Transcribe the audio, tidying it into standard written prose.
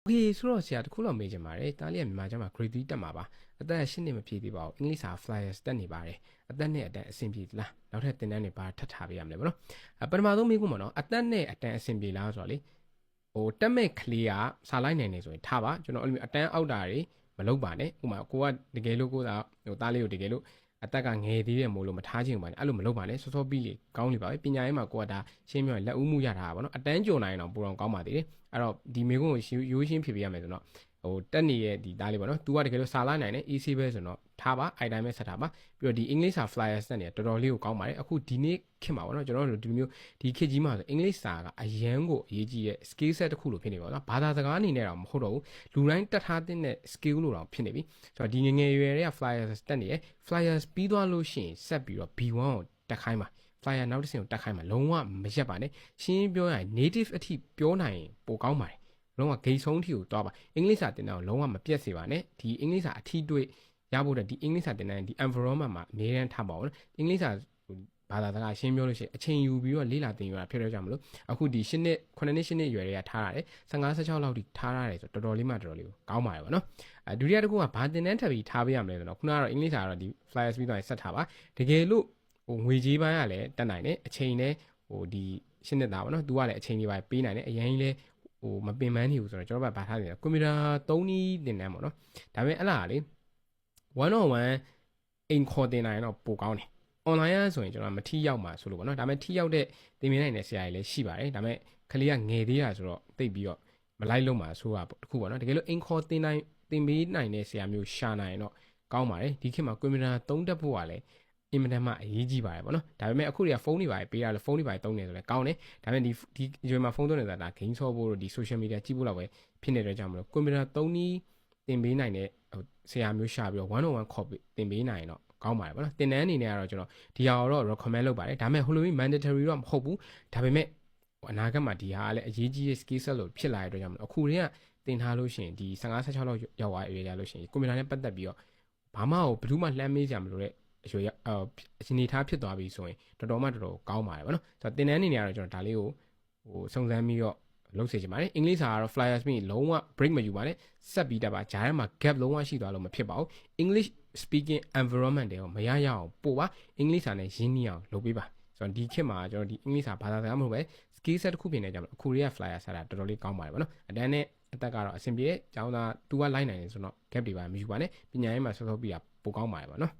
โอเคဆိုတော့ဆရာတခုလောက်မေးချင်ပါတယ်တားလေးကမြန်မာကျမ်းမှာ grade 3တက်မှာပါအသက်8နှစ်မပြည့်သေးပါဘူးအင်္ဂလိပ်စာ flyers တက်နေပါတယ်အသက်နဲ့အတန်းအဆင်ပြေလားနောက်ထပ်သင်တန်းတွေပါထပ်ထားပေးရမလဲဗောနော်ပထမဆုံးမေးခွန်းပေါ့နော်အသက်နဲ့အတန်းအဆင်ပြေလားဆိုတော့လေဟိုတက်မဲ့ကလေးကစာလိုက်နိုင်နေဆိုရင်ထားပါကျွန်တော်အဲ့လိုအတန်းအောက်တာတွေမလုပ်ပါနဲ့ဥပမာကိုကတကယ်လို့ကိုကဟိုတားလေးကိုတကယ်လို့အသက်ကငယ်သေးတယ်မို့လို့မထားချင်ပါနဲ့အဲ့လိုမလုပ်ပါနဲ့စောစောပြီးလေကောင်းနေပါပဲပညာရေးမှာကိုကဒါရှင်းပြရင်လက်ဦးမှုရတာပါဗောနော်အတန်းကြုံနိုင်အောင်ပိုတော့ကောင်းပါသေးတယ်အဲ့တော့ဒီမေကွန်းကိုရိုးရှင်းဖြေပေးရမယ်ဆိုတော့ဟိုတက်နေတဲ့ဒီသားလေးပေါ့နော် तू ကတကယ်လို့စာလိုက်နိုင်တယ် easy ပဲဆိုတော့ထားပါအဲ့တိုင်းပဲဆက်ထားပါပြီးတော့ဒီ English စာ flyers တက်နေတော်တော်လေးကိုကောင်းပါတယ်အခုဒီနေ့ခင်ပါပေါ့နော်ကျွန်တော်တို့ဒီမျိုးဒီခေတ်ကြီးမှာဆို English စာကအရန်ကိုအရေးကြီးရဲ့ skill set တစ်ခုလို့ဖြစ်နေပါတော့ဘာသာစကားအနေနဲ့တော့မဟုတ်တော့ဘူးလူတိုင်းတက်ထားတဲ့ skill လို့တော့ဖြစ်နေပြီဆိုတော့ဒီငငယ်ရွယ်တွေက flyers တက်နေရဲ့ flyers ပြီးသွားလို့ရှိရင်ဆက်ပြီးတော့ B1 ကိုတက်ခိုင်းပါ flyer နောက်တစ်ဆင့်ကိုတက်ခိုင်းမှာလုံးဝမရက်ပါနဲ့ရှင်းပြောရရင် native အထိပြောနိုင်ရင်ပိုကောင်းပါတယ်လုံးဝဂိတ်ဆုံးအထိကိုတွားပါအင်္ဂလိပ်စာသင်တန်းကိုလုံးဝမပြတ်စေပါနဲ့ဒီအင်္ဂလိပ်စာအထီးတွေ့ရဖို့တဲ့ဒီအင်္ဂလိပ်စာသင်တန်းဒီ environment မှာအများအားထားပါဦးနော်အင်္ဂလိပ်စာဘာသာစကားရှင်းပြောလို့ရှိရင်အချိန်ယူပြီးတော့လေ့လာသင်ယူတာဖြစ်တော့ကြမလို့အခုဒီ8နှစ်9နှစ်10နှစ်ရွယ်တွေကထားရတယ်15 16လောက်ထိထားရတယ်ဆိုတော့တော်တော်လေးမှတော်တော်လေးကိုကောင်းပါတယ်ဗောနော်ဒုတိယတစ်ခုကဘာသင်တန်းထပ်ပြီးထားပေးရမလဲဆိုတော့ခုနကတော့အင်္ဂလိပ်စာကတော့ဒီ flyers ပြီးတော့ဆက်ထားပါတကယ်လို့ဟိုငွေကြေးပိုင်းကလည်းတက်နိုင်တယ်အချိန်နဲ့ဟိုဒီရှင်းနေတာဗောနော်သူကလည်းအချိန်ကြီးပိုင်းပေးနိုင်တယ်အရင်ကြီးလဲဟိုမပင်ပန်းနေဘူးဆိုတော့ကျွန်တော်ဗထားနေတယ်ကွန်ပျူတာ3နည်းသင်တန်းဗောနော်ဒါပေမဲ့အဲ့လားလေ1 on 1အိမ်ခေါ်တင်နိုင်တော့ပိုကောင်းတယ် online ဆိုရင်ကျွန်တော်မထီရောက်မှာဆိုလို့ဗောနော်ဒါပေမဲ့ထီရောက်တဲ့သင်ပေးနိုင်တဲ့ဆရာကြီးလည်းရှိပါတယ်ဒါပေမဲ့ကလေးကငယ်သေးတာဆိုတော့တိတ်ပြီးတော့မလိုက်လို့မှာဆိုတာတခုဗောနော်တကယ်လို့အိမ်ခေါ်တင်နိုင်သင်ပေးနိုင်တဲ့ဆရာမျိုးရှာနိုင်တော့ကောင်းပါတယ်ဒီခေတ်မှာကွန်ပျူတာ3တက်ဖို့ကလည်းအင်မတန်မှအရေးကြီးပါတယ်ဗောနော်ဒါပေမဲ့အခုတွေကဖုန်းတွေပါပေးရလို့ဖုန်းတွေပါသုံးနေဆိုလဲကောင်းတယ်ဒါပေမဲ့ဒီရွယ်မှာဖုန်းသုံးနေတာဒါ game ဆော့ဖို့တို့ဒီ social media ကြည့်ဖို့လောက်ပဲဖြစ်နေတဲ့ကြောင့်မလို့ကွန်ပျူတာ3နည်းသင်ပေးနိုင်တဲ့ဆရာမျိုးရှာပြီးတော့1 on 1ခေါ်သင်ပေးနိုင်တော့ကောင်းပါတယ်ဗောနော်သင်တန်းအနေနဲ့ကတော့ကျွန်တော်ဒီဟာတော့ recommend လုပ်ပါတယ်ဒါပေမဲ့ဟိုလိုမျိုး mandatory တော့မဟုတ်ဘူးဒါပေမဲ့အနာဂတ်မှာဒီဟာကလည်းအရေးကြီးတဲ့ skill set လို့ဖြစ်လာတဲ့အတွက်ကြောင့်မလို့အခုတည်းကသင်ထားလို့ရှိရင်ဒီ15 16လောက်ရောက်သွားရလို့ရှိရင်ကွန်ပျူတာနဲ့ပတ်သက်ပြီးတော့ဘာမှဘယ်သူမှလှမ်းမေးကြမလို့တဲ့အရွယ်အနေထားဖြစ်သွားပြီဆိုရင်တော်တော်ကောင်းပါတယ်ဗောနော်ဆိုတော့သင်တန်းအနေနဲ့ကတော့ကျွန်တော်ဒါလေးကိုဟိုစုံစမ်းပြီးတော့လုပ်စေချင်ပါတယ်အင်္ဂလိပ်စာကတော့ flyers ပြီးလုံးဝ break မယူပါနဲ့ဆက်ပြီးတက်ပါဂျားထဲမှာ gap လုံးဝရှိသွားလို့မဖြစ်ပါဘူး English speaking environment တွေကိုမရအောင်ပို့ပါအင်္ဂလိပ်စာနဲ့ရင်းနှီးအောင်လုပ်ပေးပါဆိုတော့ဒီခေတ်မှာကျွန်တော်ဒီအင်္ဂလိပ်စာဘာသာစကားမဟုတ်ပဲ skill set တစ်ခုပြင်နေကြမှာအခုတွေက flyer ဆတာတော်တော်လေးကောင်းပါတယ်ဗောနော်အတန်းနဲ့အသက်ကတော့အဆင်ပြေကျောင်းသား तू ကလိုက်နိုင်တယ်ဆိုတော့ gap တွေပါမယူပါနဲ့ပညာရေးမှာစောစောပြီးတာပိုကောင်းပါတယ်ဗောနော်